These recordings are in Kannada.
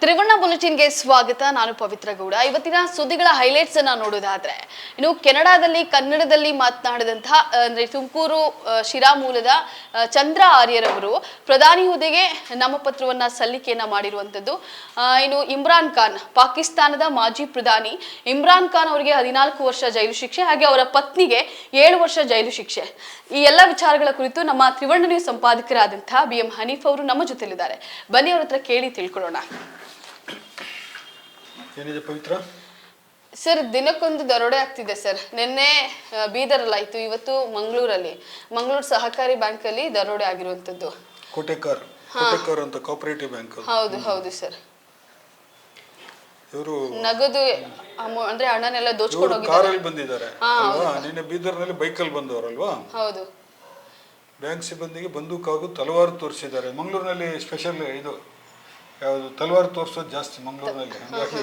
ತ್ರಿವರ್ಣ ಬುಲೆಟಿನ್ಗೆ ಸ್ವಾಗತ. ನಾನು ಪವಿತ್ರ ಗೌಡ. ಇವತ್ತಿನ ಸುದ್ದಿಗಳ ಹೈಲೈಟ್ಸ್ ಅನ್ನ ನೋಡೋದಾದ್ರೆ, ಇನ್ನು ಕೆನಡಾದಲ್ಲಿ ಕನ್ನಡದಲ್ಲಿ ಮಾತನಾಡಿದಂತಹ ಅಂದ್ರೆ ತುಮಕೂರು ಶಿರಾ ಮೂಲದ ಚಂದ್ರ ಆರ್ಯರವರು ಪ್ರಧಾನಿ ಹುದ್ದೆಗೆ ನಾಮಪತ್ರವನ್ನ ಸಲ್ಲಿಕೆಯನ್ನ ಮಾಡಿರುವಂತದ್ದು. ಇನ್ನು ಇಮ್ರಾನ್ ಖಾನ್, ಪಾಕಿಸ್ತಾನದ ಮಾಜಿ ಪ್ರಧಾನಿ ಇಮ್ರಾನ್ ಖಾನ್ ಅವರಿಗೆ 14 ವರ್ಷ ಜೈಲು ಶಿಕ್ಷೆ, ಹಾಗೆ ಅವರ ಪತ್ನಿಗೆ 7 ವರ್ಷ ಜೈಲು ಶಿಕ್ಷೆ. ಈ ಎಲ್ಲ ವಿಚಾರಗಳ ಕುರಿತು ನಮ್ಮ ತ್ರಿವರ್ಣ ನ್ಯೂಸ್ ಸಂಪಾದಕರಾದಂತಹ BM ಹನೀಫ್ ಅವರು ನಮ್ಮ ಜೊತೆಲಿದ್ದಾರೆ. ಬನ್ನಿ ಅವ್ರ ಹತ್ರ ಕೇಳಿ ತಿಳ್ಕೊಳ್ಳೋಣ. ಏನಿದೆ ಪವಿತ್ರ? ಸರ್, ದಿನಕ್ಕೊಂದು ದರೋಡೆ ಆಗ್ತಿದೆ ಸರ್. ನಿನ್ನೆ ಬೀದರಲ್ಲಿ ಆಯ್ತು, ಇವತ್ತು ಮಂಗಳೂರು ಸಹಕಾರಿ ಬ್ಯಾಂಕ್ ಅಲ್ಲಿ ದರೋಡೆ ಆಗಿರುವಂತದ್ದು. ಕೋಟೆಕಾರ್ ಅಂತ ಕೋಆಪರೇಟಿವ್ ಬ್ಯಾಂಕ್. ಹೌದು ಹೌದು ಸರ್. ಇವರು ನಗದು ಅಂದ್ರೆ ಹಣನೆಲ್ಲ ದೋಚ್ಕೊಂಡು ಹೋಗಿದ್ದಾರೆ. ಕಾರಲ್ಲಿ ಬಂದಿದ್ದಾರೆ ಅಲ್ವಾ? ನಿನ್ನೆ ಬೀದರ್ನಲ್ಲಿ ಬೈಕಲ್ಲಿ ಬಂದವರಲ್ವಾ? ಹೌದು. ಬ್ಯಾಂಕ್ ಸಿಬ್ಬಂದಿಗೆ ಬಂದೂಕು ಹಾಗೂ ತಲವಾರು ತೋರಿಸಿದ್ದಾರೆ. ಮಂಗಳೂರಿನಲ್ಲಿ ಸ್ಪೆಷಲ್ ಇದು ಯಾವುದು, ತಲವಾರು ತೋರಿಸೋದು ಜಾಸ್ತಿ ಮಂಗಳೂರಿನಲ್ಲಿ.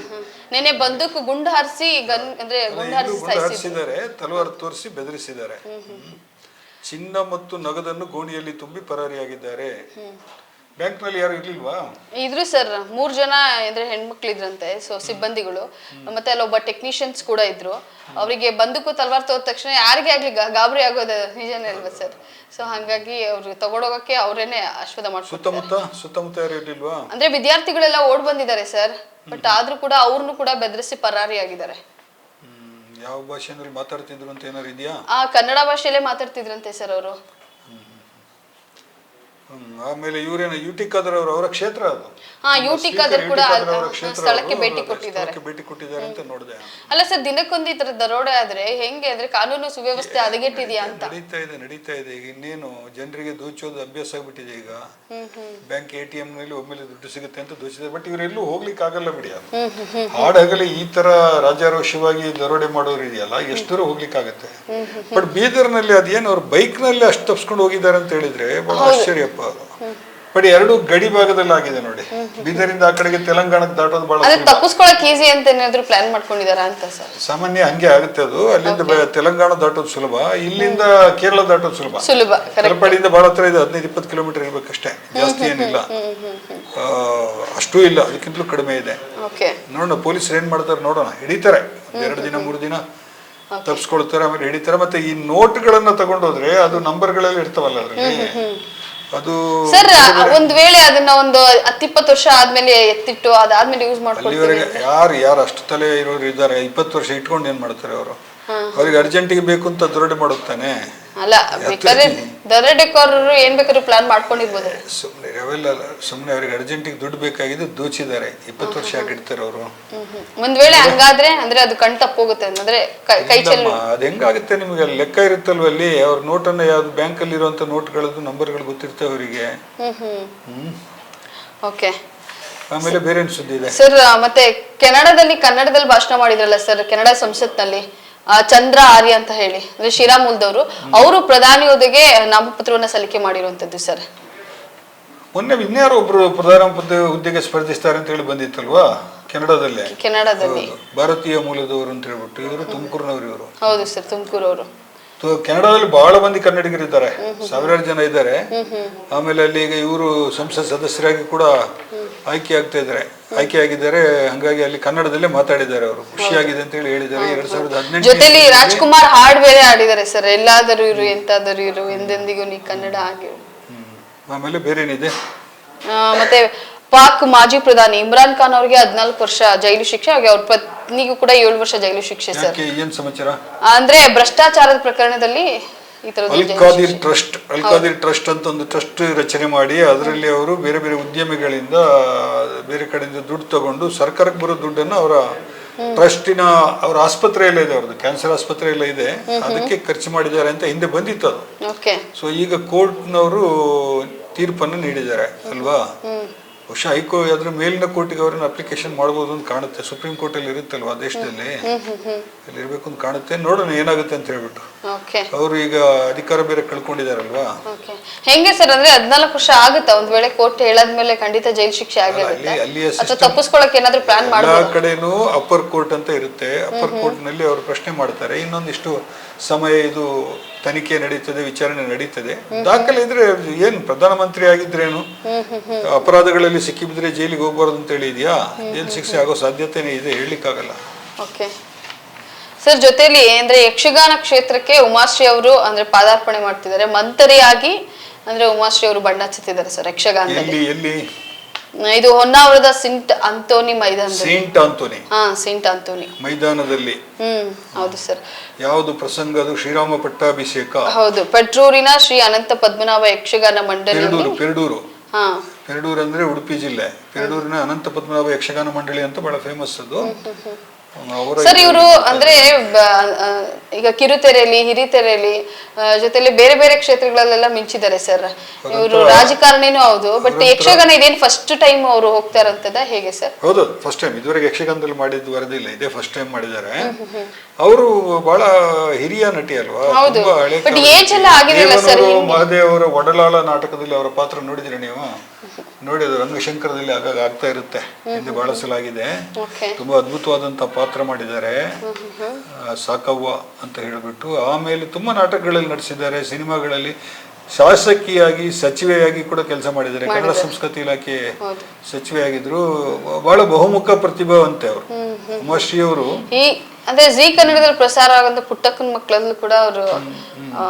ನೆನೆ ಬಂದೂಕು ಗುಂಡು ಹಾರಿಸಿ ಹಾರಿಸಿದ್ದಾರೆ, ತಲವಾರು ತೋರಿಸಿ ಬೆದರಿಸಿದ್ದಾರೆ. ಚಿನ್ನ ಮತ್ತು ನಗದನ್ನು ಗೋಣಿಯಲ್ಲಿ ತುಂಬಿ ಪರಾರಿಯಾಗಿದ್ದಾರೆ. ಬ್ಯಾಂಕ್ ನಲ್ಲಿ ಯಾರು ಇರ್ಲಿಲ್ವಾ? ಇದ್ರು ಸರ್, 3 ಜನ ಅಂದ್ರೆ ಹೆಣ್ಮಕ್ಳು ಇದ್ರಂತೆ, ಸಿಬ್ಬಂದಿಗಳು. ಮತ್ತೆ ಅಲ್ಲೊಬ್ಬ ಟೆಕ್ನಿಷಿಯನ್ಸ್ ಕೂಡ ಇದ್ರು. ಅವರಿಗೆ ಬಂದೂಕು ತಲವಾರ್ ತೋದ ತಕ್ಷಣ ಯಾರಿಗೆ ಆಗ್ಲಿ ಗಾಬರಿ ಆಗೋದು ನಿಜನೇ ಅಲ್ವಾ ಸರ್? ಸೊ ಹಾಗಾಗಿ ಅವ್ರು ತಗೊಂಡೋಗಕ್ಕೆ ಅವರೇನೆ ಆಶ್ವಾದ ಮಾಡ್ತಾರೆ. ಸುತ್ತಮುತ್ತ ಯಾರು ಇರ್ಲಿಲ್ವಾ? ಅಂದ್ರೆ ವಿದ್ಯಾರ್ಥಿಗಳೆಲ್ಲ ಓಡ್ ಬಂದಿದ್ದಾರೆ ಸರ್, ಬಟ್ ಆದ್ರೂ ಕೂಡ ಅವ್ರನ್ನು ಕೂಡ ಬೆದರಿಸಿ ಪರಾರಿಯಾಗಿದ್ದಾರೆ. ಯಾವ ಭಾಷೆಯಲ್ಲಿ ಮಾತಾಡ್ತಿದ್ರು ಅಂತ ಏನಾರು ಇದೆಯಾ? ಕನ್ನಡ ಭಾಷೆಯಲ್ಲೇ ಮಾತಾಡ್ತಿದ್ರಂತೆ ಸರ್ ಅವರು. ಆಮೇಲೆ ಇವರೇನ ಯುಟಿ ಖಾದರ್ ಅವರ ಕ್ಷೇತ್ರ ಅದು. ಯುಟಿ ಖಾದರ್ ಕೂಡ ಸ್ಥಳಕ್ಕೆ ಭೇಟಿ ಕೊಟ್ಟಿದ್ದಾರೆ ಅಂತ ನೋಡಿದೆ. ಅಲ್ಲ ಸರ್, ದಿನಕ್ಕೊಂದು ಈ ತರ ದರೋಡೆ ಆದ್ರೆ ಹೆಂಗೆ ಅಂದ್ರೆ ಕಾನೂನು ಸುವ್ಯವಸ್ಥೆ ಹದಗೆಟ್ಟಿದ್ಯಾ ಅಂತ. ನಡೀತಾ ಇದೆ ಈಗ. ಇನ್ನೇನು ಜನರಿಗೆ ದೋಚೋದು ಅಭ್ಯಾಸ ಆಗ್ಬಿಟ್ಟಿದೆ ಈಗ. ಬ್ಯಾಂಕ್ ATM ನಲ್ಲಿ ಒಮ್ಮೆಲೆ ದುಡ್ಡು ಸಿಗುತ್ತೆ ಅಂತ ದೋಚಿದೆ. ಬಟ್ ಇವರೆಲ್ಲೂ ಹೋಗ್ಲಿಕ್ಕೆ ಆಗಲ್ಲ ಬಿಡಿ. ಹಾಡಾಗಲಿ ಈ ತರ ರಾಜಾರೋಷವಾಗಿ ದರೋಡೆ ಮಾಡೋರು ಇದೆಯಲ್ಲ, ಎಷ್ಟು ದೂರ ಹೋಗ್ಲಿಕ್ಕೆ ಆಗುತ್ತೆ. ಬಟ್ ಬೀದರ್ನಲ್ಲಿ ಅದೇನು ಅವ್ರು ಬೈಕ್ ನಲ್ಲಿ ಅಷ್ಟು ತಪ್ಸ್ಕೊಂಡು ಹೋಗಿದ್ದಾರೆ ಅಂತ ಹೇಳಿದ್ರೆ ಬಹಳ ಆಶ್ಚರ್ಯಪ್ಪ. ಬಟ್ 2 ಗಡಿ ಭಾಗದಲ್ಲಿ ಆಗಿದೆ ನೋಡಿ. ಬೀದರಿಂದ ಆ ಕಡೆಗೆ ತೆಲಂಗಾಣಕ್ಕೆ ದಾಟೋದು ಬಹಳ ತಪ್ಪಿಸ್ಕೊಳ್ಳೋಕೆ ಈಸಿ ಅಂತ ಏನಾದ್ರು ಪ್ಲಾನ್ ಮಾಡ್ಕೊಂಡಿದಾರ ಅಂತ ಸರ್? ಸಾಮಾನ್ಯ ಹಂಗೆ ಆಗುತ್ತೆ ಅದು. ಅಲ್ಲಿಂದ ತೆಲಂಗಾಣ ದಾಟೋದು ಸುಲಭ, ಇಲ್ಲಿಂದ ಕೇರಳ ದಾಟೋದು ಸುಲಭ. ತಲಪಾಡಿಯಿಂದ ಬಹಳ ಹತ್ರ ಇದೆ, 15-20 ಕಿಲೋಮೀಟರ್ ಇರ್ಬೇಕಷ್ಟೇ, ಜಾಸ್ತಿ ಏನಿಲ್ಲ. ಅಷ್ಟೂ ಇಲ್ಲ, ಅದಕ್ಕಿಂತಲೂ ಕಡಿಮೆ ಇದೆ. ನೋಡೋಣ ಪೊಲೀಸರು ಏನ್ ಮಾಡ್ತಾರೆ ನೋಡೋಣ. ಹಿಡಿತಾರೆ 2 ದಿನ 3 ದಿನ ತಪ್ಪಿಸ್ಕೊಳ್ತಾರೆ, ಆಮೇಲೆ ಹಿಡಿತಾರೆ. ಮತ್ತೆ ಈ ನೋಟ್ಗಳನ್ನ ತಗೊಂಡೋದ್ರೆ ಅದು ನಂಬರ್ಗಳಲ್ಲಿ ಇರ್ತಾವಲ್ಲ ಅದ್ರಲ್ಲಿ, ಅದು ಸರ್ ಒಂದ್ ವೇಳೆ ಅದನ್ನ ಒಂದು 10-20 ವರ್ಷ ಆದ್ಮೇಲೆ ಎತ್ತಿಟ್ಟು ಅದಾದ್ಮೇಲೆ ಯೂಸ್ ಮಾಡ್ಕೊಳ್ತಾರೆ. ಯಾರು ಅಷ್ಟು ತಲೆ ಇರೋರು ಇದ್ದಾರೆ. 20 ವರ್ಷ ಇಟ್ಕೊಂಡು ಏನ್ ಮಾಡ್ತಾರೆ ಅವರು? ಅವ್ರಿಗೆ ಅರ್ಜೆಂಟಿಗೆ ಬೇಕು ಅಂತ ದರೋಡೆ ಮಾಡುತ್ತಾನೆ. ಅಲ್ಲ, ದರೋಡೆಕೋರರು ಏನ್ ಬೇಕಾದ್ರೂ ಪ್ಲಾನ್ ಮಾಡ್ಕೊಂಡಿರ್ಬೋದು. ಸುಮ್ನೆ ಅವ್ರಿಗೆ ಅರ್ಜೆಂಟಿಗೆ ದುಡ್ಡು ಬೇಕಾಗಿದೆ, ದೋಚಿದ್ದಾರೆ. 20 ವರ್ಷ ಯಾಕೆ ಇಡ್ತಾರೆ ಅವರು? ಒಂದ್ ವೇಳೆ ಹಂಗಾದ್ರೆ ಅಂದ್ರೆ ಅದು ಕಣ್ ತಪ್ಪೋಗುತ್ತೆ ಅಂದ್ರೆ ಕೈ ಚೆಲ್ಲ. ಅದ್ ಹೆಂಗಾಗುತ್ತೆ ನಿಮ್ಗೆ? ಅಲ್ಲಿ ಲೆಕ್ಕ ಇರುತ್ತಲ್ವ, ಅಲ್ಲಿ ಅವ್ರ ನೋಟನ್ನ ಯಾವ್ದು ಬ್ಯಾಂಕ್ ಅಲ್ಲಿ ಇರುವಂತ ನೋಟ್ಗಳದ್ದು ನಂಬರ್ಗಳು ಗೊತ್ತಿರ್ತವೆ ಅವರಿಗೆ. ಓಕೆ. ಆಮೇಲೆ ಬೇರೆ ಏನ್ ಸುದ್ದಿ ಇದೆ ಸರ್? ಮತ್ತೆ ಕನ್ನಡದಲ್ಲಿ ಭಾಷಣ ಮಾಡಿದ್ರಲ್ಲ ಸರ್, ಕೆನಡಾ ಸಂಸತ್ನಲ್ಲಿ ಚಂದ್ರ ಆರ್ಯ ಅಂತ ಹೇಳಿ, ಅಂದ್ರೆ ಶಿರಾ ಮೂಲದವರು, ಅವರು ಪ್ರಧಾನಿ ಹುದ್ದೆಗೆ ನಾಮಪತ್ರವನ್ನ ಸಲ್ಲಿಕೆ ಮಾಡಿರುವಂತದ್ದು ಸರ್. ಮೊನ್ನೆ ಇನ್ಯಾರು ಒಬ್ರು ಪ್ರಧಾನ ಹುದ್ದೆಗೆ ಸ್ಪರ್ಧಿಸ್ತಾರೆ ಅಂತ ಹೇಳಿ ಬಂದಿತ್ತಲ್ವಾ ಕೆನಡಾದಲ್ಲಿ? ಭಾರತೀಯ ಮೂಲದವರು ಅಂತ ಹೇಳ್ಬಿಟ್ಟು. ಇವರು ತುಮಕೂರಿನವರು. ಇವರು ಹೌದು ಸರ್, ತುಮಕೂರವರು. ಕೆನಡಾದಲ್ಲಿ ಬಹಳ ಮಂದಿ ಕನ್ನಡಿಗರಿದ್ದಾರೆ, ಸಾವಿರಾರು ಜನ ಇದ್ದಾರೆ. ಆಮೇಲೆ ಅಲ್ಲಿ ಈಗ ಇವರು ಸಂಸತ್ ಸದಸ್ಯರಾಗಿ ಕೂಡ ಆಯ್ಕೆ ಆಗಿದ್ದಾರೆ. ಹಂಗಾಗಿ ಅಲ್ಲಿ ಕನ್ನಡದಲ್ಲೇ ಮಾತಾಡಿದ್ದಾರೆ. ಅವರು ಖುಷಿಯಾಗಿದೆ ಅಂತ ಹೇಳಿ ಹೇಳಿದ್ದಾರೆ. 2018 ಜೊತೆಲಿ ರಾಜ್ಕುಮಾರ್ ಹಾಡ್ ಬೇರೆ ಆಡಿದ್ದಾರೆ ಸರ್. ಎಲ್ಲಾದರೂ ಇರು ಎಂತಾದರೂ ಇರು ಎಂದೆಂದಿಗೂ ನೀ ಕನ್ನಡ ಆಗಿ. ಆಮೇಲೆ ಬೇರೆ ಏನಿದೆ? ಮತ್ತೆ ಪಾಕ್ ಮಾಜಿ ಪ್ರಧಾನಿ ಇಮ್ರಾನ್ ಖಾನ್ ಅವರಿಗೆ 14 ವರ್ಷ ಜೈಲು ಶಿಕ್ಷೆ, ಹಾಗೆ ಅವ್ರ ಪತ್ನಿಗೂ ಕೂಡ 7 ವರ್ಷ ಜೈಲು ಶಿಕ್ಷೆ ಸರ್. ಏನ್ ಸಮಾಚಾರ ಅಂದ್ರೆ ಭ್ರಷ್ಟಾಚಾರದ ಪ್ರಕರಣದಲ್ಲಿ ಅಲ್ಕಾದಿರ್ ಟ್ರಸ್ಟ್ ಅಂತ ಒಂದು ಟ್ರಸ್ಟ್ ರಚನೆ ಮಾಡಿ ಅದರಲ್ಲಿ ಅವರು ಬೇರೆ ಬೇರೆ ಉದ್ಯಮಿಗಳಿಂದ ಬೇರೆ ಕಡೆಯಿಂದ ದುಡ್ಡು ತಗೊಂಡು ಸರ್ಕಾರಕ್ಕೆ ಬರೋ ದುಡ್ಡನ್ನು ಅವರ ಟ್ರಸ್ಟಿನ ಅವ್ರ ಆಸ್ಪತ್ರೆಯಲ್ಲೇ ಇದೆ, ಅವ್ರದ್ದು ಕ್ಯಾನ್ಸರ್ ಆಸ್ಪತ್ರೆ ಎಲ್ಲ ಇದೆ, ಅದಕ್ಕೆ ಖರ್ಚು ಮಾಡಿದ್ದಾರೆ ಅಂತ ಹಿಂದೆ ಬಂದಿತ್ತು ಅದು. ಸೊ ಈಗ ಕೋರ್ಟ್ನವರು ತೀರ್ಪನ್ನು ನೀಡಿದ್ದಾರೆ ಅಲ್ವಾ? ಬಹುಶಃ ಅದ್ರ ಮೇಲಿನ ಕೋರ್ಟಿಗೆ ಅವ್ರನ್ನ ಅಪ್ಲಿಕೇಶನ್ ಮಾಡಬಹುದು ಅಂತ ಕಾಣುತ್ತೆ. ಸುಪ್ರೀಂ ಕೋರ್ಟ್ ಅಲ್ಲಿ ಇರುತ್ತಲ್ವಾ ದೇಶದಲ್ಲಿ, ಅಲ್ಲಿ ಇರ್ಬೇಕು ಅಂತ ಕಾಣುತ್ತೆ. ನೋಡೋಣ ಏನಾಗುತ್ತೆ ಅಂತ ಹೇಳ್ಬಿಟ್ಟು. ಅವರು ಈಗ ಅಧಿಕಾರ ಬೇರೆ ಕಳ್ಕೊಂಡಿದಾರಲ್ವಾ. ಹೆಂಗೆ ಸರ್ ಅಂದ್ರೆ 14 ವರ್ಷ ಆಗುತ್ತಾ? ಒಂದ್ ವೇಳೆ ಕೋರ್ಟ್ ಹೇಳಾದ್ಮೇಲೆ ಖಂಡಿತ ಜೈಲ್ ಶಿಕ್ಷೆ ಆಗಿರುತ್ತೆ. ತಪ್ಪಿಸ್ಕೊಳ್ಳಕ್ಕೆ ಏನಾದ್ರೂ ಪ್ಲಾನ್ ಮಾಡಬಹುದು. ಎಲ್ಲಾ ಕಡೆನೂ ಅಪ್ಪರ್ ಕೋರ್ಟ್ ಅಂತ ಇರುತ್ತೆ. ಅಪ್ಪರ್ ಕೋರ್ಟ್ ನಲ್ಲಿ ಅವರು ಪ್ರಶ್ನೆ ಮಾಡ್ತಾರೆ. ಇನ್ನೊಂದಿಷ್ಟು ಸಮಯ ಇದು ತನಿಖೆ ನಡೀತದೆ, ವಿಚಾರಣೆ ನಡೀತದೆ. ದಾಖಲೆ ಇದ್ರೆ ಏನು ಪ್ರಧಾನಮಂತ್ರಿ ಆಗಿದ್ರೇನು ಅಪರಾಧಗಳಲ್ಲಿ ಸಿಕ್ಕಿಬಿದ್ರೆ ಜೈಲಿಗೆ ಹೋಗ್ಬಾರ್ದು ಅಂತ ಹೇಳಿ ಇದೆಯಾ? ಜೈಲು ಶಿಕ್ಷೆ ಆಗೋ ಸಾಧ್ಯತೆನೇ ಇದೆ, ಹೇಳಲಿಕ್ಕಾಗಲ್ಲ. ಓಕೆ ಸರ್, ಜೊತೆಲಿ ಅಂದ್ರೆ ಯಕ್ಷಗಾನ ಕ್ಷೇತ್ರಕ್ಕೆ ಉಮಾಶ್ರೀ ಅವರು ಅಂದ್ರೆ ಪಾದಾರ್ಪಣೆ ಮಾಡ್ತಿದ್ದಾರೆ, ಮಂತ್ರಿಯಾಗಿ ಅಂದ್ರೆ ಉಮಾಶ್ರೀ ಅವರು ಬಣ್ಣ ಹಚ್ಚುತ್ತಿದ್ದಾರೆ ಸರ್ ಯಕ್ಷಗಾನದಲ್ಲಿ. ಎಲ್ಲಿ? ಇದು ಹೊನ್ನಾವರದ ಸಿಂಟ್ ಅಂತೋನಿ ಮೈದಾನದಲ್ಲಿ. ಸೇಂಟ್ ಆಂಟೋನಿ ಮೈದಾನದಲ್ಲಿ. ಹೌದು ಸರ್. ಯಾವುದು ಪ್ರಸಂಗ ಅದು? ಶ್ರೀರಾಮ ಪಟ್ಟಾಭಿಷೇಕ. ಹೌದು, ಪೆಟ್ರೂರಿನ ಶ್ರೀ ಅನಂತ ಪದ್ಮನಾಭ ಯಕ್ಷಗಾನ ಮಂಡಳಿ. ಪೆರಡೂರು ಅಂದ್ರೆ ಉಡುಪಿ ಜಿಲ್ಲೆ. ಪೆರಡೂರಿನ ಅನಂತ ಪದ್ಮನಾಭ ಯಕ್ಷಗಾನ ಮಂಡಳಿ ಅಂತ ಬಹಳ ಫೇಮಸ್ ಅದು. ಸರ್ ಇವರು ಅಂದ್ರೆ ಈಗ ಕಿರುತೆರೆಯಲ್ಲಿ, ಹಿರಿತೆರೆಯಲ್ಲಿ, ಜೊತೆಲಿ ಬೇರೆ ಬೇರೆ ಕ್ಷೇತ್ರಗಳಲ್ಲೆಲ್ಲ ಮಿಂಚಿದ್ದಾರೆ ಸರ್. ಇವರು ರಾಜಕಾರಣಿನೂ ಹೌದು, ಬಟ್ ಯಕ್ಷಗಾನ ಇದೇನು ಫಸ್ಟ್ ಟೈಮ್ ಅವರು ಹೋಗ್ತಾರಂತದ ಹೇಗೆ ಸರ್? ಹೌದು, ಫಸ್ಟ್ ಟೈಮ್. ಇದುವರೆಗೆ ಯಕ್ಷಗಾನದಲ್ಲಿ ಮಾಡಿದ್ದು ವರದಿಲ್ಲ, ಇದೇ ಫಸ್ಟ್ ಟೈಮ್ ಮಾಡಿದ್ದಾರೆ. ಅವರು ಬಹಳ ಹಿರಿಯ ನಟಿ ಅಲ್ವಾ, ತುಂಬಾ ಹಳೆ. ಬಟ್ ಏಜ್ ಎಲ್ಲ ಆಗಿರಲ್ಲ ಸರ್. ಮಹದೇವ್ ಅವರ ಒಡಲಾಳ ನಾಟಕದಲ್ಲಿ ಅವರ ಪಾತ್ರ ನೋಡಿದ್ರೆ ನೀವು? ನೋಡಿ, ಅದು ರಂಗಶಂಕರದಲ್ಲಿ ಆಗಾಗ ಆಗ್ತಾ ಇರುತ್ತೆ, ಹಿಂದೆ ಬಹಳ ಸಲ ಆಗಿದೆ. ತುಂಬಾ ಅದ್ಭುತವಾದಂತ ಪಾತ್ರ ಮಾಡಿದ್ದಾರೆ, ಸಾಕವ್ವ ಅಂತ ಹೇಳ್ಬಿಟ್ಟು. ಆಮೇಲೆ ತುಂಬಾ ನಾಟಕಗಳಲ್ಲಿ ನಟಿಸಿದ್ದಾರೆ, ಸಿನಿಮಾಗಳಲ್ಲಿ ಶಾಸಕಿಯಾಗಿ ಸಚಿವೆಯಾಗಿ ಕೂಡ ಕೆಲಸ ಮಾಡಿದ್ದಾರೆ. ಕನ್ನಡ ಸಂಸ್ಕೃತಿ ಇಲಾಖೆ ಸಚಿವೆಯಾಗಿದ್ರು. ಬಹಳ ಬಹುಮುಖ ಪ್ರತಿಭಾವಂತೆ ಅವರು ಉಮಾಶ್ರೀ ಅವರು. ಅಂದ್ರೆ ಜಿ ಕನ್ನಡದಲ್ಲಿ ಪ್ರಸಾರ ಆಗಂತ ಪುಟ್ಟಕ್ಕನ ಮಕ್ಕಳಲ್ಲೂ ಕೂಡ ಅವರು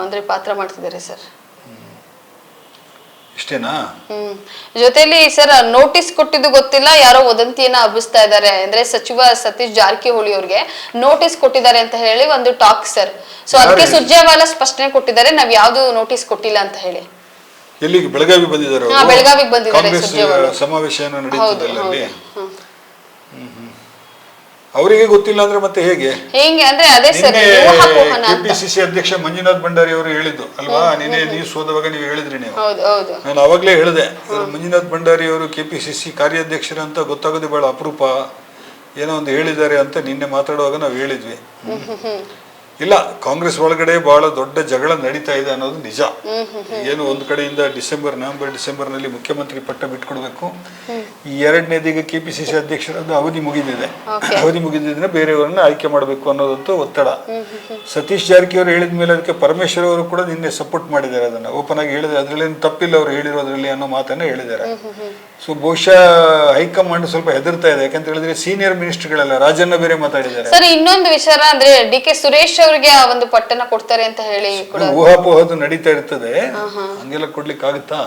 ಅಂದ್ರೆ ಪಾತ್ರ ಮಾಡ್ತಿದ್ದಾರೆ ಸರ್. ಇಷ್ಟೇನಾ? ಜೊತೆಲಿ ಸರ್ ನೋಟಿಸ್ ಕೊಟ್ಟಿದ್ದು ಗೊತ್ತಿಲ್ಲ, ಯಾರೋ ವದಂತಿಯನ್ನ ಹಬ್ಬಿಸ್ತಾ ಇದ್ದಾರೆ. ಅಂದ್ರೆ ಸಚಿವ ಸತೀಶ್ ಜಾರಕಿಹೊಳಿ ಅವ್ರಿಗೆ ನೋಟಿಸ್ ಕೊಟ್ಟಿದ್ದಾರೆ ಅಂತ ಹೇಳಿ ಒಂದು ಟಾಕ್ ಸರ್. ಸೊ ಅದಕ್ಕೆ ಸುರ್ಜೇವಾಲಾ ಸ್ಪಷ್ಟನೆ ಕೊಟ್ಟಿದ್ದಾರೆ, ನಾವ್ ಯಾವ್ದು ನೋಟಿಸ್ ಕೊಟ್ಟಿಲ್ಲ ಅಂತ ಹೇಳಿ. ಎಲ್ಲಿಗೆ? ಬೆಳಗಾವಿ ಬಂದಿದ್ದಾರೆ. ಬೆಳಗಾವಿಗೆ ಬಂದಿದ್ದಾರೆ. ಸಮಾವೇಶ ನಡೀತದೆ. ಅವರಿಗೆ ಗೊತ್ತಿಲ್ಲ ಅಂದ್ರೆ ಮತ್ತೆ ಹೇಗೆ? ಅಂದ್ರೆ ಅದೇ ಸರ್, ಕೆಪಿಸಿಸಿ ಅಧ್ಯಕ್ಷ ಮಂಜುನಾಥ್ ಭಂಡಾರಿ ಅವರು ಹೇಳಿದ್ದು ಅಲ್ವಾ? ನೀವು ಸೋದವಾಗ ನೀವು ಹೇಳಿದ್ರಿ. ನೀವು ನಾನು ಅವಾಗ್ಲೇ ಹೇಳಿದೆ, ಮಂಜುನಾಥ್ ಭಂಡಾರಿ ಅವರು ಕೆಪಿಸಿಸಿ ಕಾರ್ಯಾಧ್ಯಕ್ಷರ ಅಂತ ಗೊತ್ತಾಗೋದು ಬಹಳ ಅಪರೂಪ. ಏನೋ ಒಂದು ಹೇಳಿದ್ದಾರೆ ಅಂತ ನಿನ್ನೆ ಮಾತಾಡುವಾಗ ನಾವು ಹೇಳಿದ್ವಿ. ಇಲ್ಲ, ಕಾಂಗ್ರೆಸ್ ಒಳಗಡೆ ಬಹಳ ದೊಡ್ಡ ಜಗಳ ನಡೀತಾ ಇದೆ ಅನ್ನೋದು ನಿಜ. ಏನು ಒಂದು ಕಡೆಯಿಂದ ನವೆಂಬರ್ ಡಿಸೆಂಬರ್ನಲ್ಲಿ ಮುಖ್ಯಮಂತ್ರಿ ಪಟ್ಟ ಬಿಟ್ಕೊಡ್ಬೇಕು, ಈ ಎರಡನೇದೀಗ ಕೆಪಿಸಿಸಿ ಅಧ್ಯಕ್ಷರ ಅವಧಿ ಮುಗಿದಿದೆ. ಅವಧಿ ಮುಗಿದಿದ್ರೆ ಬೇರೆಯವರನ್ನ ಆಯ್ಕೆ ಮಾಡಬೇಕು ಅನ್ನೋದಂತೂ ಒತ್ತಡ. ಸತೀಶ್ ಜಾರಕಿಹೊಳಿ ಹೇಳಿದ ಮೇಲೆ ಅದಕ್ಕೆ ಪರಮೇಶ್ವರ್ ಅವರು ಕೂಡ ನಿನ್ನೆ ಸಪೋರ್ಟ್ ಮಾಡಿದ್ದಾರೆ. ಅದನ್ನ ಓಪನ್ ಆಗಿ ಹೇಳಿದ್ರೆ ಅದ್ರಲ್ಲೇನು ತಪ್ಪಿಲ್ಲ ಅವ್ರು ಹೇಳಿರೋದ್ರಲ್ಲಿ ಅನ್ನೋ ಮಾತನ್ನ ಹೇಳಿದ್ದಾರೆ. ಸೊ ಬಹುಶಃ ಹೈಕಮಾಂಡ್ ಸ್ವಲ್ಪ ಹೆದರ್ತಾ ಇದೆ, ಯಾಕಂತ ಹೇಳಿದ್ರೆ ಸೀನಿಯರ್ ಮಿನಿಸ್ಟರ್ಗಳೆಲ್ಲ ರಾಜಣ್ಣ ಬೇರೆ ಮಾತಾಡಿದ್ದಾರೆ. ಸರ್ ಇನ್ನೊಂದು ವಿಚಾರ ಅಂದ್ರೆ ಡಿ.ಕೆ. ಸುರೇಶ್ ಅವರಿಗೆ ಆ ಒಂದು ಪಟ್ಟಣ ಕೊಡ್ತಾರೆ ಅಂತ ಹೇಳಿ ಊಹಾಪೋಹದು ನಡೀತಾ ಇರ್ತದೆ, ಹಂಗೆಲ್ಲ ಕೊಡ್ಲಿಕ್ಕೆ ಆಗುತ್ತಾ?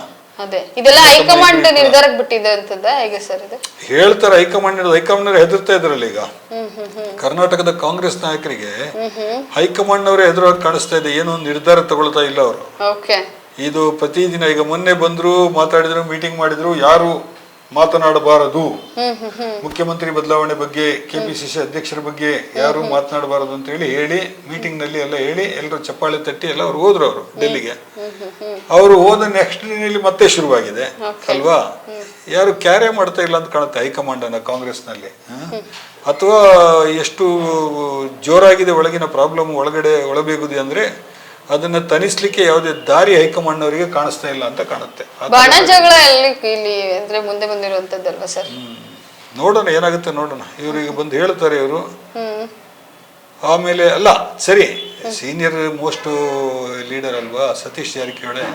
ಅದೇ ಇದೆಲ್ಲ ಹೈಕಮಾಂಡ್ ನಿರ್ಧಾರಕ್ಕೆ ಬಿಟ್ಟಿದೆ ಅಂತದ ಹೇಗೆ ಸರ್? ಇದು ಹೇಳ್ತಾರೆ ಹೈಕಮಾಂಡ್ ಹೆದರ್ತಾ ಇದ್ರಲ್ಲ ಈಗ. ಕರ್ನಾಟಕದ ಕಾಂಗ್ರೆಸ್ ನಾಯಕರಿಗೆ ಹೈಕಮಾಂಡ್ ಅವರೇ ಹೆದರುವಾಗಿ ಕಾಣಿಸ್ತಾ ಇದೆ, ಏನೋ ಒಂದು ನಿರ್ಧಾರ ತಗೊಳ್ತಾ ಇಲ್ಲ ಅವರು. ಇದು ಪ್ರತಿದಿನ ಈಗ ಮೊನ್ನೆ ಬಂದ್ರು, ಮಾತಾಡಿದ್ರು, ಮೀಟಿಂಗ್ ಮಾಡಿದ್ರು, ಯಾರು ಮಾತನಾಡಬಾರದು, ಮುಖ್ಯಮಂತ್ರಿ ಬದಲಾವಣೆ ಬಗ್ಗೆ, ಕೆಪಿಸಿಸಿ ಅಧ್ಯಕ್ಷರ ಬಗ್ಗೆ ಯಾರು ಮಾತನಾಡಬಾರದು ಅಂತ ಹೇಳಿ ಮೀಟಿಂಗ್ ನಲ್ಲಿ ಎಲ್ಲ ಹೇಳಿ ಎಲ್ಲರೂ ಚಪ್ಪಾಳೆ ತಟ್ಟಿ ಎಲ್ಲ ಅವ್ರು ಹೋದ್ರು. ಅವರು ಡೆಲ್ಲಿಗೆ ಅವರು ಹೋದ ನೆಕ್ಸ್ಟ್ ಡೇನಲ್ಲಿ ಮತ್ತೆ ಶುರುವಾಗಿದೆ ಅಲ್ವಾ? ಯಾರು ಕ್ಯಾರೆ ಮಾಡ್ತಾ ಇಲ್ಲ ಅಂತ ಕಾಣುತ್ತೆ ಹೈಕಮಾಂಡ್ ಅನ್ನ ಕಾಂಗ್ರೆಸ್ ನಲ್ಲಿ. ಅಥವಾ ಎಷ್ಟು ಜೋರಾಗಿದೆ ಒಳಗಿನ ಪ್ರಾಬ್ಲಮ್, ಒಳಬೇಗುದಿ ಅಂದ್ರೆ ಅದನ್ನ ತನಿಸ್ಲಿಕ್ಕೆ ಯಾವುದೇ ದಾರಿ ಹೈಕಮಾಂಡ್ ಅವರಿಗೆ ಕಾಣಿಸ್ತಾ ಇಲ್ಲ ಅಂತ ಕಾಣುತ್ತೆ. ಬಾಣ ಜಗಳ ಇಲ್ಲಿ ಅಂದ್ರೆ ಮುಂದೆ ಬಂದಿರುವಂತದ್ದಲ್ವಾ ಸರ್? ನೋಡೋಣ ಏನಾಗುತ್ತೆ, ನೋಡೋಣ. ಇವರಿಗೆ ಬಂದು ಹೇಳ್ತಾರೆ ಇವರು. ಆಮೇಲೆ ಅಲ್ಲ ಸರಿ, ಸೀನಿಯರ್ ಮೋಸ್ಟ್ ಲೀಡರ್ ಅಲ್ವಾ ಸತೀಶ್ ಜಾರಕಿಹೊಳಿ.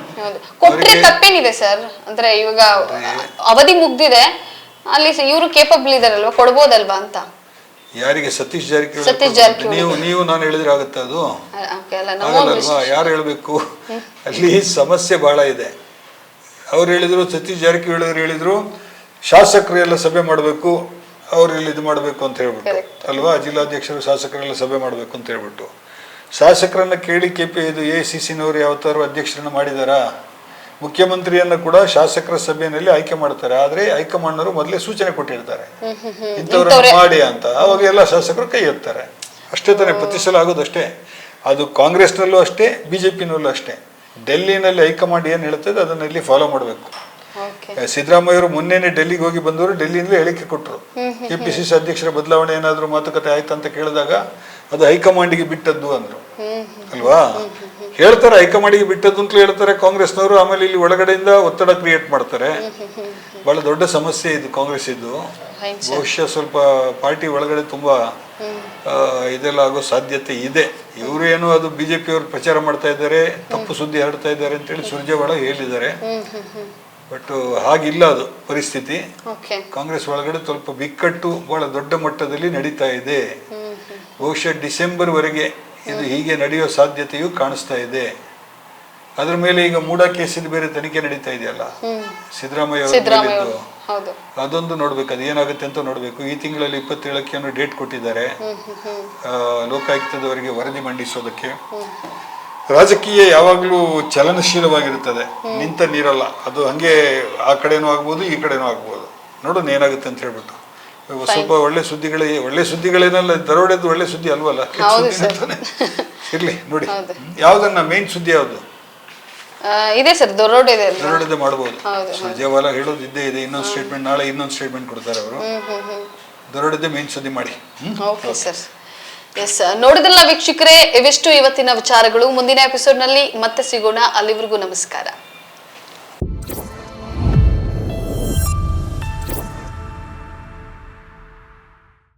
ಕೊಟ್ರೆ ತಪ್ಪೇನಿದೆ ಸರ್? ಅಂದ್ರೆ ಇವಾಗ ಅವಧಿ ಮುಗ್ದಿದೆ, ಅಲ್ಲಿ ಇವರು ಕೇಪಬಲ್ ಇದಾರಲ್ವಾ, ಕೊಡ್ಬೋದಲ್ವಾ ಅಂತ. ಯಾರಿಗೆ? ಸತೀಶ್ ಜಾರಕಿಹೊಳಿ. ನೀವು ನಾನು ಹೇಳಿದ್ರೆ ಆಗುತ್ತೆ ಅದು? ಆಗಲ್ಲಲ್ವಾ? ಯಾರು ಹೇಳ್ಬೇಕು? ಅಲ್ಲಿ ಸಮಸ್ಯೆ ಬಹಳ ಇದೆ. ಅವ್ರು ಹೇಳಿದ್ರು, ಸತೀಶ್ ಜಾರಕಿಹೊಳಿ ಅವರು ಹೇಳಿದ್ರು ಶಾಸಕರೆಲ್ಲ ಸಭೆ ಮಾಡಬೇಕು, ಅವ್ರೆಲ್ಲ ಇದು ಮಾಡಬೇಕು ಅಂತ ಹೇಳ್ಬಿಟ್ಟು ಅಲ್ವಾ? ಜಿಲ್ಲಾಧ್ಯಕ್ಷರು ಶಾಸಕರೆಲ್ಲ ಸಭೆ ಮಾಡಬೇಕು ಅಂತ ಹೇಳ್ಬಿಟ್ಟು ಶಾಸಕರನ್ನ ಕೇಳಿ ಇದು AICC-ನವರು ಯಾವತ್ತಾರು ಅಧ್ಯಕ್ಷರನ್ನ ಮಾಡಿದಾರಾ? ಮುಖ್ಯಮಂತ್ರಿಯನ್ನ ಕೂಡ ಶಾಸಕರ ಸಭೆಯಲ್ಲಿ ಆಯ್ಕೆ ಮಾಡ್ತಾರೆ, ಆದ್ರೆ ಹೈಕಮಾಂಡ್ನವರು ಮೊದಲೇ ಸೂಚನೆ ಕೊಟ್ಟಿರ್ತಾರೆ ಇಂಥವ್ರನ್ನ ಮಾಡಿ ಅಂತ. ಅವಾಗ ಎಲ್ಲ ಶಾಸಕರು ಕೈ ಎತ್ತಾರೆ. ಅಷ್ಟೇ ತಾನೇ ಪ್ರತಿ ಸಲ ಆಗೋದಷ್ಟೇ. ಅದು ಕಾಂಗ್ರೆಸ್ನಲ್ಲೂ ಅಷ್ಟೇ, ಬಿಜೆಪಿನಲ್ಲೂ ಅಷ್ಟೇ. ಡೆಲ್ಲಿನಲ್ಲಿ ಹೈಕಮಾಂಡ್ ಏನ್ ಹೇಳ್ತದೆ ಅದನ್ನ ಇಲ್ಲಿ ಫಾಲೋ ಮಾಡಬೇಕು. ಸಿದ್ದರಾಮಯ್ಯವರು ಮೊನ್ನೆನೆ ಡೆಲ್ಲಿಗೆ ಹೋಗಿ ಬಂದವರು ಡೆಲ್ಲಿಯಿಂದಲೇ ಹೇಳಿಕೆ ಕೊಟ್ಟರು, ಕೆಪಿಸಿಸಿ ಅಧ್ಯಕ್ಷರ ಬದಲಾವಣೆ ಏನಾದ್ರು ಮಾತುಕತೆ ಆಯ್ತು ಅಂತ ಕೇಳಿದಾಗ ಅದು ಹೈಕಮಾಂಡ್ಗೆ ಬಿಟ್ಟದ್ದು ಅಂದ್ರು ಅಲ್ವಾ? ಹೇಳ್ತಾರೆ ಹೈಕಮಾಂಡಿಗೆ ಬಿಟ್ಟದ್ದು ಅಂತಲೂ ಹೇಳ್ತಾರೆ ಕಾಂಗ್ರೆಸ್ನವರು. ಆಮೇಲೆ ಇಲ್ಲಿ ಒಳಗಡೆಯಿಂದ ಒತ್ತಡ ಕ್ರಿಯೇಟ್ ಮಾಡ್ತಾರೆ. ಬಹಳ ದೊಡ್ಡ ಸಮಸ್ಯೆ ಇದು ಕಾಂಗ್ರೆಸ್ ಇದ್ದು. ಬಹುಶಃ ಸ್ವಲ್ಪ ಪಾರ್ಟಿ ಒಳಗಡೆ ತುಂಬಾ ಇದೆಲ್ಲ ಆಗೋ ಸಾಧ್ಯತೆ ಇದೆ. ಇವರು ಏನು ಅದು ಬಿಜೆಪಿ ಅವರು ಪ್ರಚಾರ ಮಾಡ್ತಾ ಇದ್ದಾರೆ, ತಪ್ಪು ಸುದ್ದಿ ಹರಡ್ತಾ ಇದ್ದಾರೆ ಅಂತೇಳಿ ಸುರ್ಜೇವಾಲ ಹೇಳಿದ್ದಾರೆ. ಬಟ್ ಹಾಗಿಲ್ಲ ಅದು ಪರಿಸ್ಥಿತಿ. ಕಾಂಗ್ರೆಸ್ ಒಳಗಡೆ ಸ್ವಲ್ಪ ಬಿಕ್ಕಟ್ಟು ಬಹಳ ದೊಡ್ಡ ಮಟ್ಟದಲ್ಲಿ ನಡೀತಾ ಇದೆ. ಬಹುಶಃ ಡಿಸೆಂಬರ್ ವರೆಗೆ ಇದು ಹೀಗೆ ನಡೆಯೋ ಸಾಧ್ಯತೆಯೂ ಕಾಣಿಸ್ತಾ ಇದೆ. ಅದ್ರ ಮೇಲೆ ಈಗ ಮೂಡ ಕೇಸಿದ ಬೇರೆ ತನಿಖೆ ನಡೀತಾ ಇದೆಯಲ್ಲ, ಸಿದ್ದರಾಮಯ್ಯ ಅವರ, ಅದೊಂದು ನೋಡ್ಬೇಕು, ಅದು ಏನಾಗುತ್ತೆ ಅಂತ ನೋಡ್ಬೇಕು. ಈ ತಿಂಗಳಲ್ಲಿ 27ಕ್ಕೆ ಡೇಟ್ ಕೊಟ್ಟಿದ್ದಾರೆ ಲೋಕಾಯುಕ್ತದವರಿಗೆ ವರದಿ ಮಂಡಿಸೋದಕ್ಕೆ. ರಾಜಕೀಯ ಯಾವಾಗಲೂ ಚಲನಶೀಲವಾಗಿರುತ್ತದೆ, ನಿಂತ ನೀರಲ್ಲ. ಅದು ಹಂಗೆ ಆ ಕಡೆನೂ ಆಗ್ಬೋದು, ಈ ಕಡೆನೂ ಆಗ್ಬೋದು. ನೋಡೋಣ ಏನಾಗುತ್ತೆ ಅಂತ ಹೇಳ್ಬಿಟ್ಟು. ಸ್ವಲ್ಪ ಒಳ್ಳೆ ಸುದ್ದಿಗಳೇನಲ್ಲ, ದರೋಡೆದು ಒಳ್ಳೆ ಸುದ್ದಿ ಅಲ್ವಲ್ಲ, ಇರ್ಲಿ ನೋಡಿ. ಯಾವ್ದನ್ನ ಮೇನ್ ಸುದ್ದಿ ಯಾವ್ದು ಇದೆ ಸರ್? ದರೋಡೆದೆ ಮಾಡಬಹುದು. ಸುರ್ಜೇವಾಲ ಹೇಳೋದು ಇದ್ದೇ ಇದೆ. ಇನ್ನೊಂದು ಸ್ಟೇಟ್ಮೆಂಟ್, ನಾಳೆ ಇನ್ನೊಂದು ಸ್ಟೇಟ್ಮೆಂಟ್ ಕೊಡ್ತಾರೆ ಅವರು. ದರೋಡೆದೆ ಮೇನ್ ಸುದ್ದಿ ಮಾಡಿ. Okay sir. ಎಸ್, ನೋಡಿದ್ರಲ್ಲ ವೀಕ್ಷಕರೇ, ಇವೆಷ್ಟು ಇವತ್ತಿನ ವಿಚಾರಗಳು. ಮುಂದಿನ ಎಪಿಸೋಡ್ ನಲ್ಲಿ ಮತ್ತೆ ಸಿಗೋಣ. ಅಲ್ಲಿವರೆಗೂ ನಮಸ್ಕಾರ.